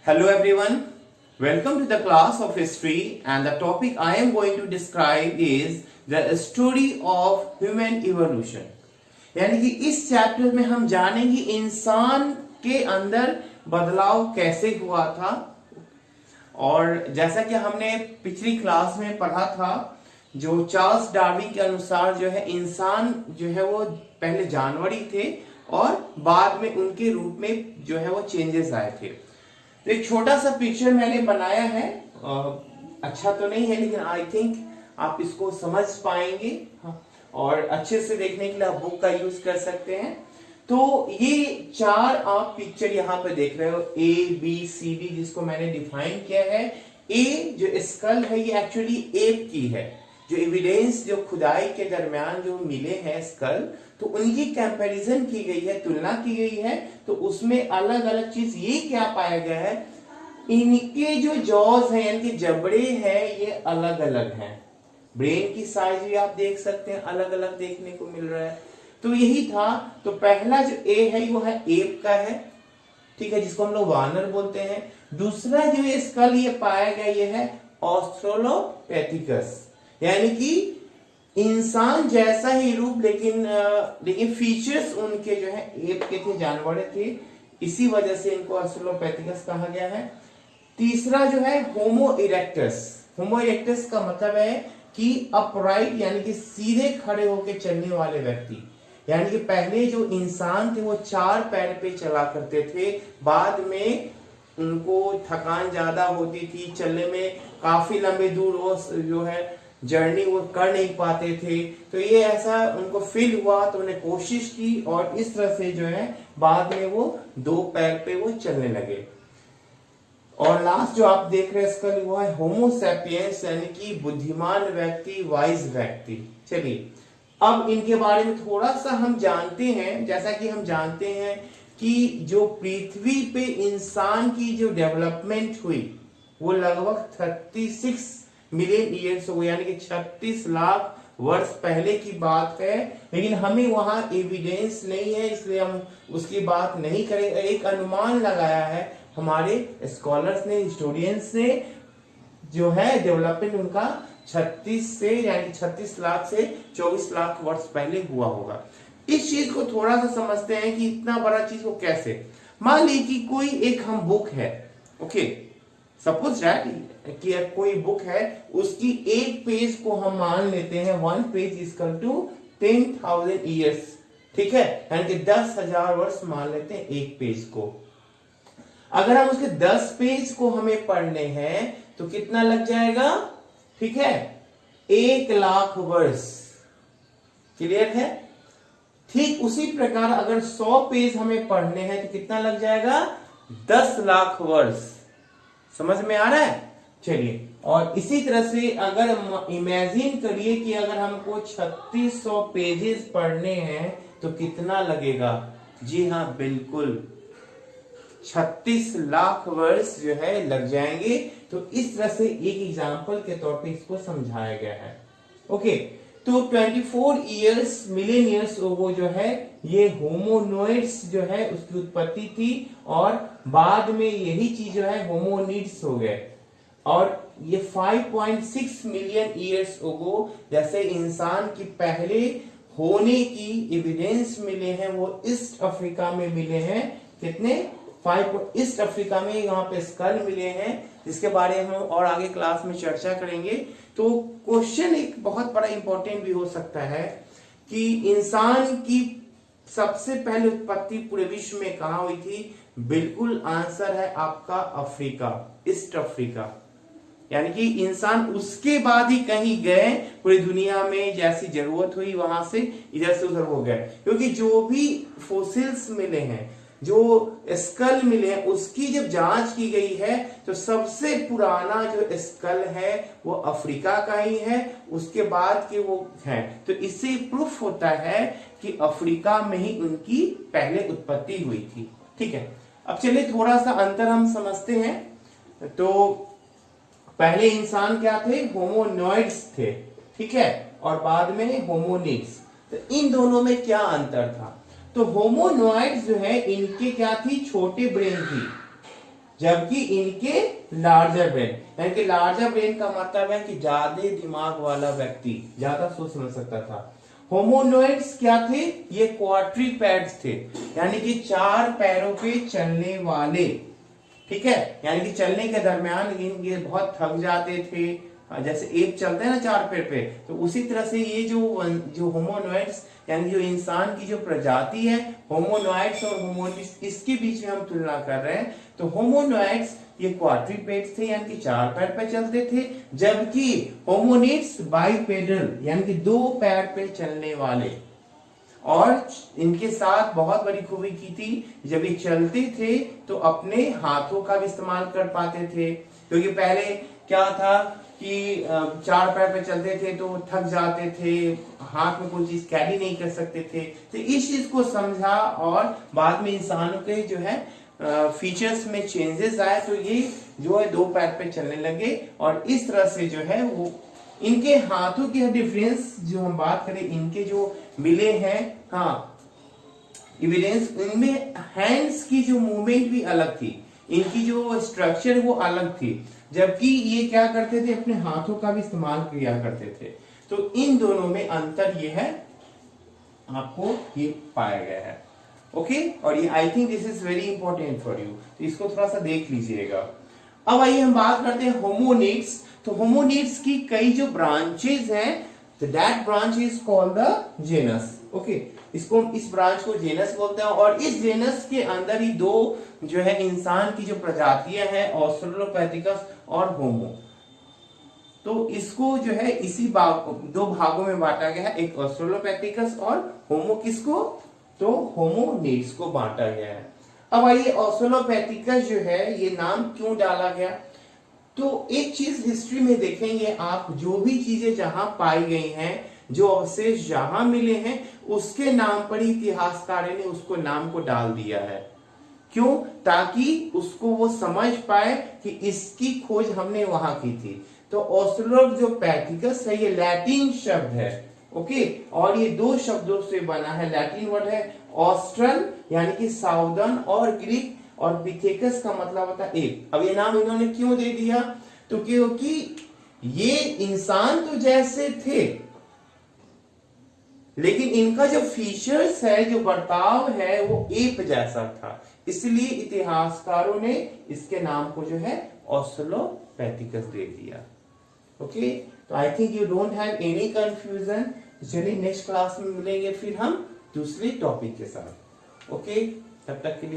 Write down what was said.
Hello everyone, welcome to the class of history and the topic I am going to describe is the story of human evolution। यानी कि इस chapter में हम जानेंगे इंसान के अंदर बदलाव कैसे हुआ था। और जैसा कि हमने पिछली क्लास में पढ़ा था, जो चार्ल्स डार्विन के अनुसार जो है इंसान जो है वो पहले जानवर ही थे और बाद में उनके रूप में जो है वो चेंजेस आए थे। तो एक छोटा सा पिक्चर मैंने बनाया है, अच्छा तो नहीं है लेकिन आई थिंक आप इसको समझ पाएंगे। और अच्छे से देखने के लिए आप बुक का यूज कर सकते हैं। तो ये चार आप पिक्चर यहाँ पे देख रहे हो, ए बी सी डी, जिसको मैंने डिफाइन किया है। ए जो स्कल है ये एक्चुअली एप की है। जो एविडेंस जो खुदाई के दरमियान जो मिले हैं स्कल, तो उनकी कंपैरिजन की गई है, तुलना की गई है। तो उसमें अलग अलग चीज ये क्या पाया गया है, इनके जो जॉज हैं यानी कि जबड़े हैं ये अलग अलग हैं। ब्रेन की साइज भी आप देख सकते हैं अलग अलग देखने को मिल रहा है। तो यही था। तो पहला जो ए है वो है एप का है, ठीक है, जिसको हम लोग वानर बोलते हैं। दूसरा जो ये स्कल ये पाया गया ये है ऑस्ट्रेलोपैथिकस, यानी कि इंसान जैसा ही रूप लेकिन फीचर्स उनके जो है एप के थे, जानवर थे, इसी वजह से इनको ऑस्ट्रेलोपैथिकस कहा गया है। तीसरा जो है होमो इरेक्टस। होमो इरेक्टस का मतलब है कि अपराइट यानी कि सीधे खड़े होकर चलने वाले व्यक्ति। यानी कि पहले जो इंसान थे वो चार पैर पे चला करते थे, बाद में उनको थकान ज्यादा होती थी, चलने में काफी लंबे दूर वो जो है जर्नी वो कर नहीं पाते थे। तो ये ऐसा उनको फील हुआ तो उन्हें कोशिश की और इस तरह से जो है बाद में वो दो पैर पे वो चलने लगे। और लास्ट जो आप देख रहे हैं इसका वो है होमो सैपियंस, यानी कि बुद्धिमान व्यक्ति, वाइज व्यक्ति। चलिए अब इनके बारे में थोड़ा सा हम जानते हैं। जैसा कि हम जानते हैं कि जो पृथ्वी पे इंसान की जो डेवलपमेंट हुई वो लगभग 36 मिलियन ईयर्स हो, यानी कि 36 लाख वर्ष पहले की बात है। लेकिन हमें वहां एविडेंस नहीं है, इसलिए हम उसकी बात नहीं करेंगे। एक अनुमान लगाया है हमारे स्कॉलर्स ने, हिस्टोरियंस ने, जो है डेवलपमेंट उनका 36 लाख से 24 लाख वर्ष पहले हुआ होगा। इस चीज को थोड़ा सा समझते हैं कि इतना बड़ा चीज को कैसे। मान ली कि कोई एक हम बुक है, ओके, सपोज दैट कि कोई बुक है, उसकी एक पेज को हम मान लेते हैं 1 पेज इक्वल टू 10,000 ईयर्स, ठीक है, यानी कि 10,000 वर्ष मान लेते हैं एक पेज को। अगर हम उसके 10 पेज को हमें पढ़ने हैं तो कितना लग जाएगा, ठीक है, 1 लाख वर्ष। क्लियर है? ठीक उसी प्रकार अगर 100 पेज हमें पढ़ने हैं तो कितना लग जाएगा, 10 लाख वर्ष। समझ में आ रहा है? चलिए, और इसी तरह से अगर इमेजिन करिए कि अगर हमको 3600 पेजेस पढ़ने हैं तो कितना लगेगा। जी हाँ, बिल्कुल 36 लाख वर्ष जो है लग जाएंगे। तो इस तरह से एक एग्जांपल के तौर पे इसको समझाया गया है। ओके, तो 24 ईयर्स मिलियन ईयर्स वो जो है ये होमोनोइड्स जो है उसकी उत्पत्ति थी, और बाद में यही चीज जो है होमोनिड्स हो गए। और ये 5.6 मिलियन ईयर्स अगो जैसे इंसान की पहले होने की एविडेंस मिले हैं वो ईस्ट अफ्रीका में मिले हैं। कितने? 5 ईस्ट अफ्रीका में यहाँ पे स्कल मिले हैं, जिसके बारे में हम और आगे क्लास में चर्चा करेंगे। तो क्वेश्चन एक बहुत बड़ा इंपॉर्टेंट भी हो सकता है कि इंसान की सबसे पहले उत्पत्ति पूरे विश्व में कहाँ हुई थी। बिल्कुल आंसर है आपका अफ्रीका, ईस्ट अफ्रीका। यानी कि इंसान उसके बाद ही कहीं गए, पूरी दुनिया में जैसी जरूरत हुई वहां से इधर से उधर हो गए। क्योंकि जो भी फोसिल्स मिले हैं, जो स्कल मिले हैं, उसकी जब जांच की गई है तो सबसे पुराना जो स्कल है वो अफ्रीका का ही है, उसके बाद के वो है। तो इससे प्रूफ होता है कि अफ्रीका में ही उनकी पहले उत्पत्ति हुई थी। ठीक है, अब चलिए थोड़ा सा अंतर हम समझते हैं। तो पहले इंसान क्या थे, होमोनॉइड्स थे, ठीक है, और बाद में होमोनिड्स। तो इन दोनों में क्या अंतर था। तो होमोनॉइड्स जो है इनके क्या थी, छोटे ब्रेन थी, जबकि इनके लार्जर ब्रेन, यानी कि लार्जर ब्रेन का मतलब है कि ज्यादा दिमाग वाला व्यक्ति ज्यादा सोच समझ सकता था। होमोनोइड्स क्या थे? ये क्वाड्रीपैड्स थे, यानी कि 4 पैरों पे चलने वाले, ठीक है, यानी कि चलने के दरमियान ये बहुत थक जाते थे, जैसे एप चलते हैं ना 4 पैर पे, तो उसी तरह से ये जो होमोनोइड्स यानी जो इंसान की जो प्रजाति है, होमोनोइड्स और होमोनिड्स, इसके बीच में हम तुलना कर रहे हैं। तो होमोनोइड्स ये क्वाड्रीपेड्स थे, यानी कि 4 पैर पे चलते थे, जबकि होमोनिड्स बाइपेडल यानी कि 2 पैर पे चलने वाले। और इनके साथ बहुत बड़ी खूबी की थी, जब ये चलते थे तो अपने हाथों का भी इस्तेमाल कर पाते थे, क्योंकि पहले क्या था कि 4 पैर पे चलते थे तो थक जाते थे, हाथ में कोई चीज कैरी नहीं कर सकते थे। तो इस चीज को समझा और बाद में इंसानों के जो है फीचर्स में चेंजेस आए, तो ये जो है 2 पैर पे चलने लगे। और इस तरह से जो है वो इनके हाथों की डिफरेंस जो हम बात करें, इनके जो मिले हैं, हाँ, एविडेंस, इनमें हैंड्स की जो मूवमेंट भी अलग थी, इनकी जो स्ट्रक्चर वो अलग थी, जबकि ये क्या करते थे, अपने हाथों का भी इस्तेमाल किया करते थे। तो इन दोनों में अंतर ये है, आपको ये पाया गया है। ओके, और ये I think this is very important for you, तो इसको थोड़ा सा देख लीजिएगा। अब आइए हम बात करते हैं होमोनिड्स। तो होमोनिड्स की कई जो ब्रांचेस हैं, तो that branch is called the genus. Okay, इसको, इस ब्रांच को जेनस बोलते हैं। और इस जेनस के अंदर ही 2 जो है इंसान की जो प्रजातियां हैं, ऑस्ट्रेलोपैथिकस और होमो, तो इसको जो है इसी 2 भागों में बांटा गया है, एक ऑस्ट्रेलोपैथिकस और होमो, किसको? तो होमोनिड्स को बांटा गया है। अब आइए ऑस्ट्रेलोपैथिकस जो है ये नाम क्यों डाला गया? तो एक चीज हिस्ट्री में देखेंगे आप, जो भी चीजें जहां पाई गई हैं, जो अवशेष जहां मिले हैं, उसके नाम पर ही इतिहासकारों ने उसको नाम को डाल दिया है। क्यों? ताकि उसको वो समझ पाए कि इसकी खोज हमने वहां की थी। तो ऑस्ट्रेलोपैथिकस है, ये लैटिन शब्द है। ओके, और ये 2 शब्दों से बना है, लैटिन वर्ड है ऑस्ट्रल यानी कि साउदर्न, और ग्रीक, और पिथेकस का मतलब होता है एक। अब ये नाम इन्होंने क्यों दे दिया? तो क्योंकि ये इंसान तो जैसे थे, लेकिन इनका जो फीचर्स है, जो बर्ताव है, वो एप जैसा था, इसलिए इतिहासकारों ने इसके नाम को जो है ऑस्ट्रेलोपैथिकस दे दिया। ओके, तो I think you don't have any confusion. चलिए नेक्स्ट क्लास में मिलेंगे फिर हम दूसरे टॉपिक के साथ। ओके, तब तक के लिए